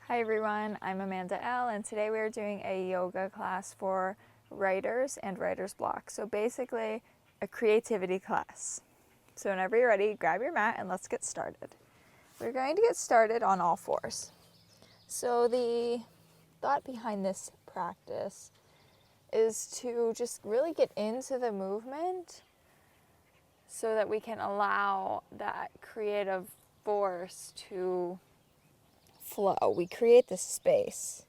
Hi everyone, I'm Amanda L, and today we are doing a yoga class for writers and writer's block. So basically, a creativity class. So whenever you're ready, grab your mat and let's get started. We're going to get started on all fours. So the thought behind this practice is to just really get into the movement so that we can allow that creative force to flow. We create the space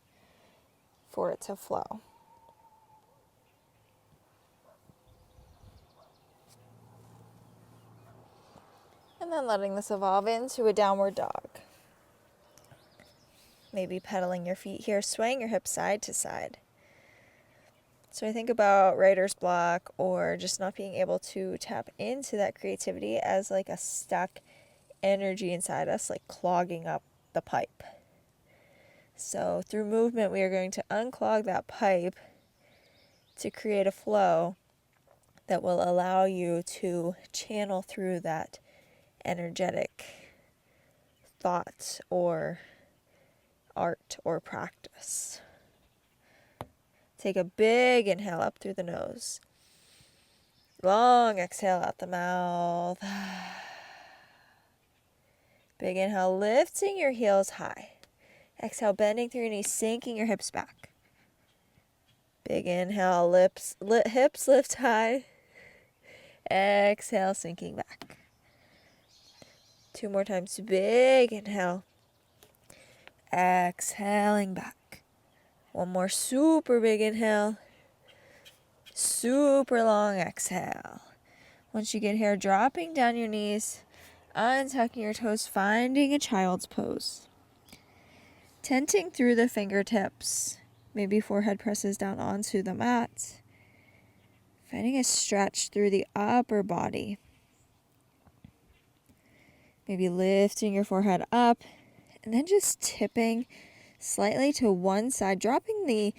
for it to flow. And then letting this evolve into a downward dog. Maybe pedaling your feet here, swaying your hips side to side. So I think about writer's block or just not being able to tap into that creativity as like a stuck energy inside us, like clogging up the pipe. So through movement, we are going to unclog that pipe to create a flow that will allow you to channel through that energetic thought or art or practice. Take a big inhale up through the nose. Long exhale out the mouth. Big inhale, lifting your heels high. Exhale, bending through your knees, sinking your hips back. Big inhale, hips lift high. Exhale, sinking back. 2 more times. Big inhale. Exhaling back. 1 more super big inhale. Super long exhale. Once you get here, dropping down your knees, untucking your toes, finding a child's pose. Tenting through the fingertips. Maybe forehead presses down onto the mat. Finding a stretch through the upper body. Maybe lifting your forehead up and then just tipping slightly to one side, dropping the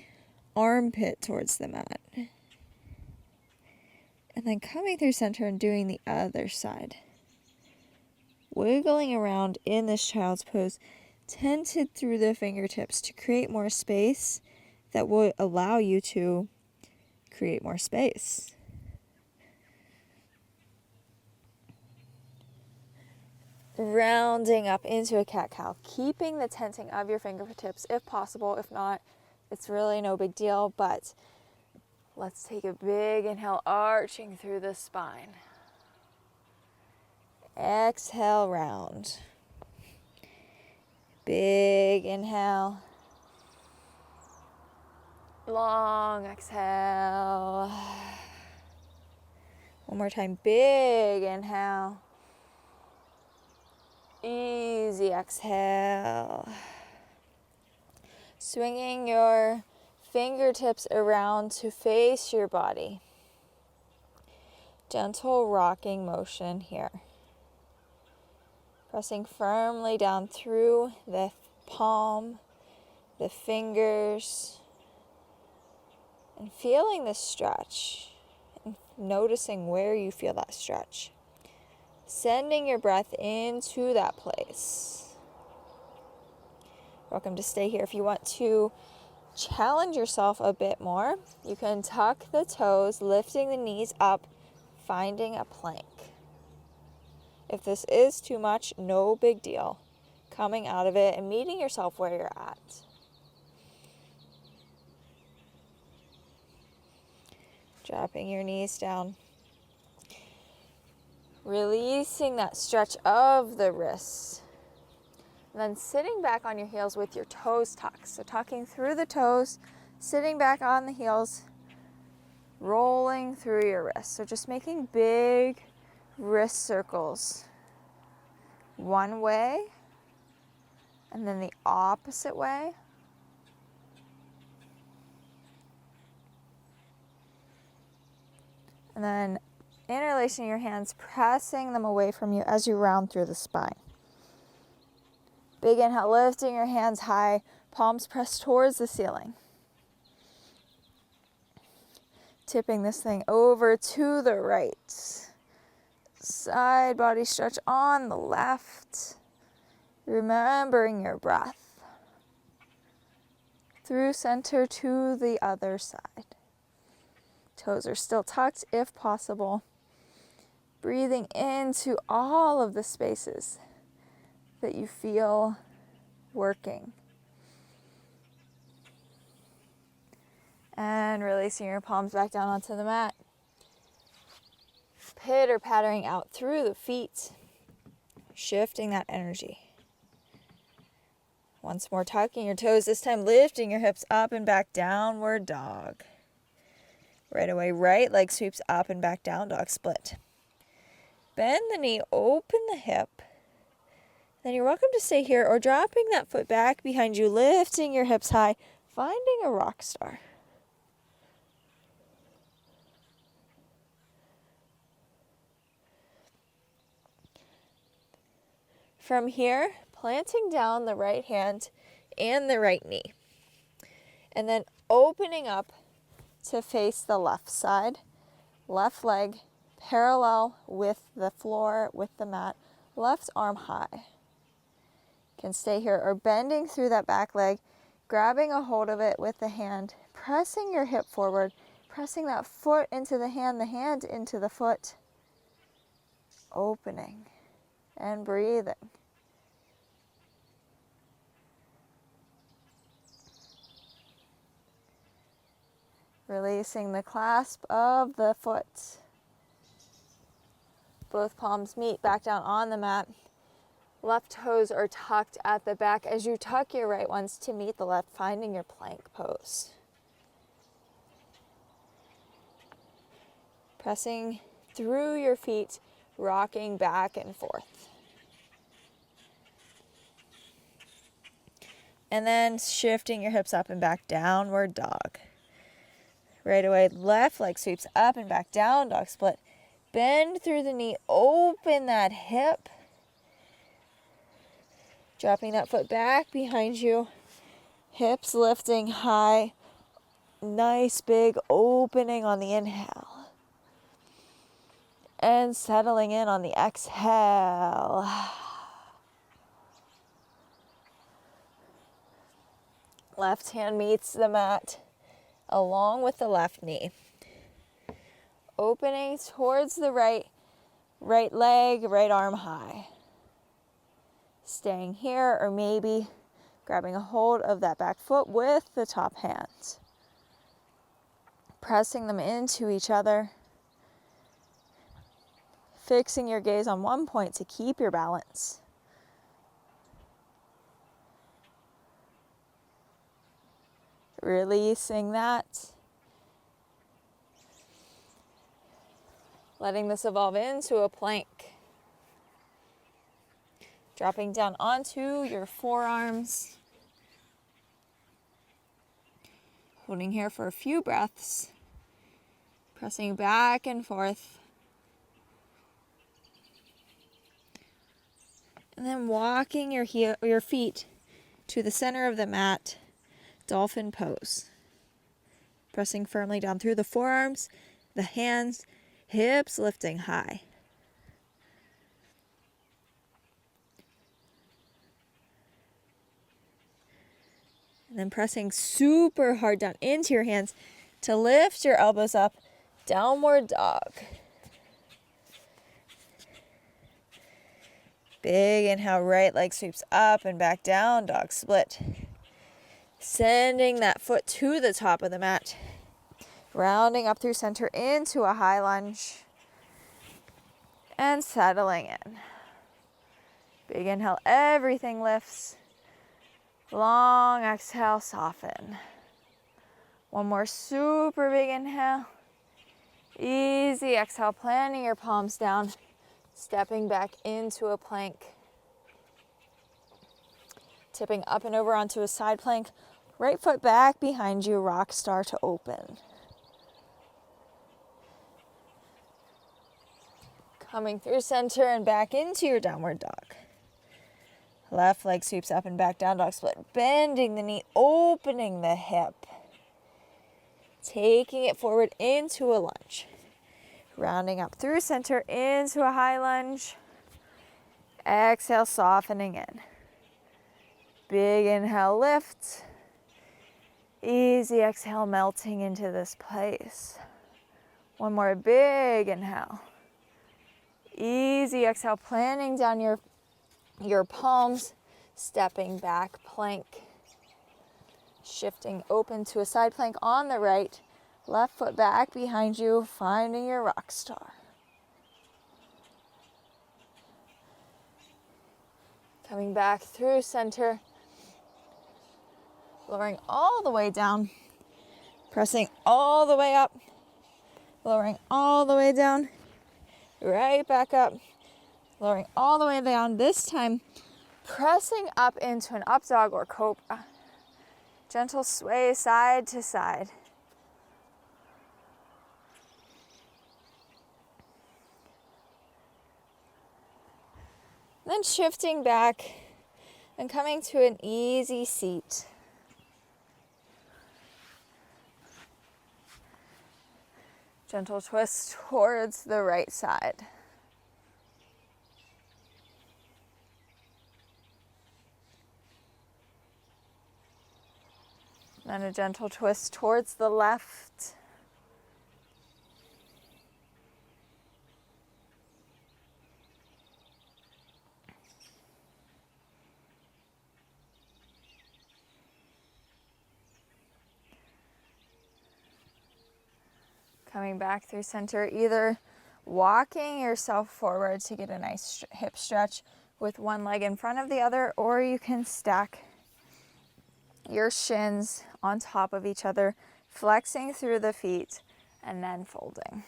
armpit towards the mat. And then coming through center and doing the other side. Wiggling around in this child's pose, tented through the fingertips to create more space that will allow you to create more space. Rounding up into a cat-cow, keeping the tenting of your fingertips if possible. If not, it's really no big deal, but let's take a big inhale, arching through the spine. Exhale, round. Big inhale. Long exhale. 1 more time, big inhale. Easy exhale. Swinging your fingertips around to face your body. Gentle rocking motion here. Pressing firmly down through the palm, the fingers, and feeling the stretch, and noticing where you feel that stretch. Sending your breath into that place. Welcome to stay here. If you want to challenge yourself a bit more, you can tuck the toes, lifting the knees up, finding a plank. If this is too much, no big deal. Coming out of it and meeting yourself where you're at. Dropping your knees down. Releasing that stretch of the wrists. And then sitting back on your heels with your toes tucked. So tucking through the toes, sitting back on the heels, rolling through your wrists. So just making big wrist circles. One way, and then the opposite way. And then interlacing your hands, pressing them away from you as you round through the spine. Big inhale, lifting your hands high, palms pressed towards the ceiling. Tipping this thing over to the right. Side body stretch on the left. Remembering your breath. through center to the other side. Toes are still tucked if possible. Breathing into all of the spaces that you feel working. And releasing your palms back down onto the mat. Pitter-pattering out through the feet, shifting that energy. Once more, tucking your toes, this time lifting your hips up and back, downward dog. Right away, right leg sweeps up and back, down dog split. Bend the knee, open the hip. Then you're welcome to stay here or dropping that foot back behind you, lifting your hips high, finding a rock star. From here, planting down the right hand and the right knee. And then opening up to face the left side. Left leg parallel with the floor, with the mat. Left arm high. Can stay here or bending through that back leg, grabbing a hold of it with the hand, pressing your hip forward, pressing that foot into the hand into the foot. Opening and breathing. Releasing the clasp of the foot. Both palms meet back down on the mat. Left toes are tucked at the back as you tuck your right ones to meet the left, finding your plank pose. Pressing through your feet, rocking back and forth. And then shifting your hips up and back, downward dog. Right away, left leg sweeps up and back, down dog split. Bend through the knee, open that hip. Dropping that foot back behind you. Hips lifting high. Nice big opening on the inhale. And settling in on the exhale. Left hand meets the mat along with the left knee. Opening towards the right leg, right arm high. Staying here or maybe grabbing a hold of that back foot with the top hand. Pressing them into each other. Fixing your gaze on one point to keep your balance. Releasing that. Letting this evolve into a plank. Dropping down onto your forearms. Holding here for a few breaths. Pressing back and forth. And then walking your feet to the center of the mat. Dolphin pose. Pressing firmly down through the forearms, the hands, hips lifting high. And then pressing super hard down into your hands to lift your elbows up, downward dog. Big inhale, right leg sweeps up and back, down dog split. Sending that foot to the top of the mat. Rounding up through center into a high lunge. And settling in. Big inhale, everything lifts. Long exhale, soften. One more super big inhale. Easy exhale, planting your palms down. Stepping back into a plank. Tipping up and over onto a side plank. Right foot back behind you, rock star to open. Coming through center and back into your downward dog. Left leg sweeps up and back, down dog split. Bending the knee, opening the hip. Taking it forward into a lunge. Rounding up through center into a high lunge. Exhale, softening in. Big inhale, lift. Easy exhale, melting into this place. One more big inhale. Easy exhale, planting down your palms, stepping back, plank. Shifting open to a side plank on the right. Left foot back behind you, finding your rock star. Coming back through center. Lowering all the way down. Pressing all the way up. Lowering all the way down. Right back up. Lowering all the way down. This time, pressing up into an up dog or cobra. Gentle sway side to side. Then shifting back and coming to an easy seat. Gentle twist towards the right side. Then a gentle twist towards the left. Coming back through center, either walking yourself forward to get a nice hip stretch with one leg in front of the other, or you can stack your shins on top of each other, flexing through the feet, and then folding.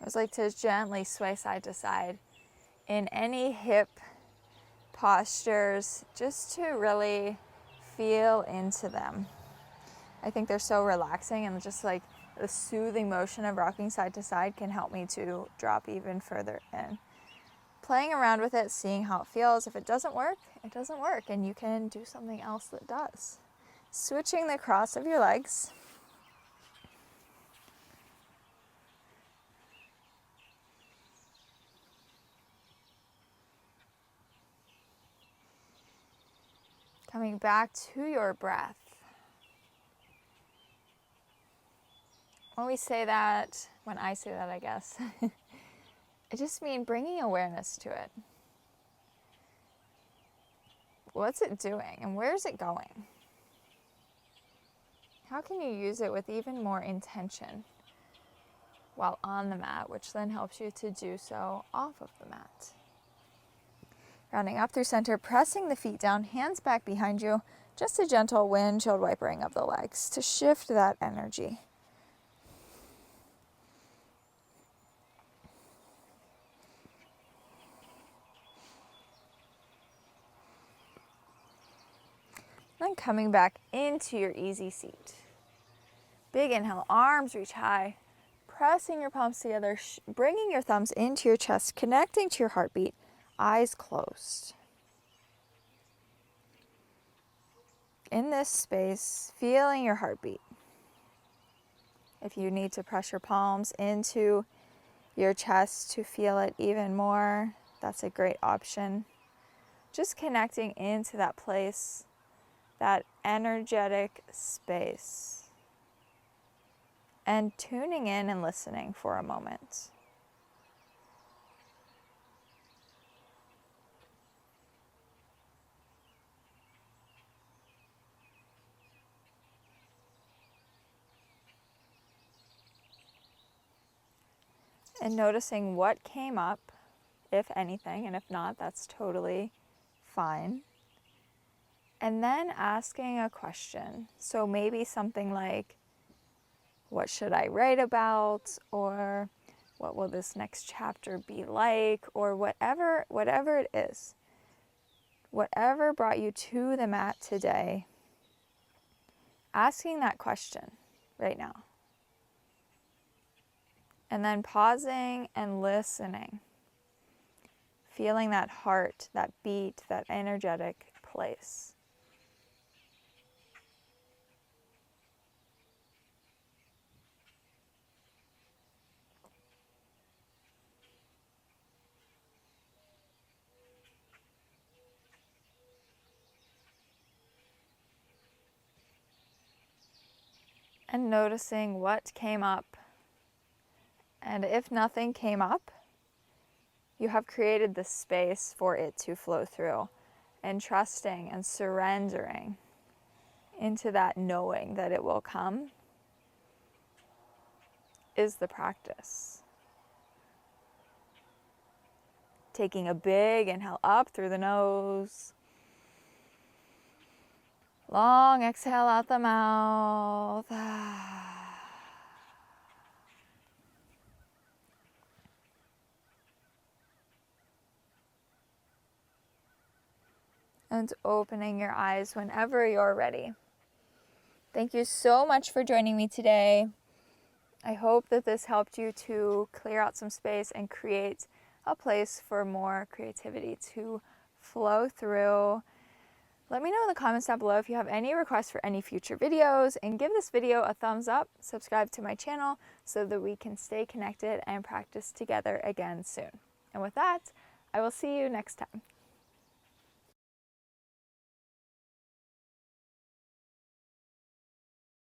I always like to gently sway side to side in any hip postures, just to really feel into them. I think they're so relaxing, and just like the soothing motion of rocking side to side can help me to drop even further in. Playing around with it, seeing how it feels. If it doesn't work, it doesn't work, and you can do something else that does. Switching the cross of your legs. Coming back to your breath. When we say that, when I say that, I guess, I just mean bringing awareness to it. What's it doing and where is it going? How can you use it with even more intention while on the mat, which then helps you to do so off of the mat? Rounding up through center, pressing the feet down, hands back behind you, just a gentle windshield wipering of the legs to shift that energy. Then coming back into your easy seat. Big inhale, arms reach high, pressing your palms together, bringing your thumbs into your chest, connecting to your heartbeat, eyes closed. In this space, feeling your heartbeat. If you need to press your palms into your chest to feel it even more, that's a great option. Just connecting into that place, that energetic space, and tuning in and listening for a moment. And noticing what came up, if anything, and if not, that's totally fine. And then asking a question. So maybe something like, what should I write about? Or what will this next chapter be like? Or whatever it is. Whatever brought you to the mat today, asking that question right now. And then pausing and listening. Feeling that heart, that beat, that energetic place. And noticing what came up. And if nothing came up, you have created the space for it to flow through, and trusting and surrendering into that knowing that it will come is the practice. Taking a big inhale up through the nose. Long exhale out the mouth. And opening your eyes whenever you're ready. Thank you so much for joining me today. I hope that this helped you to clear out some space and create a place for more creativity to flow through. Let me know in the comments down below if you have any requests for any future videos, and give this video a thumbs up, subscribe to my channel so that we can stay connected and practice together again soon. And with that, I will see you next time.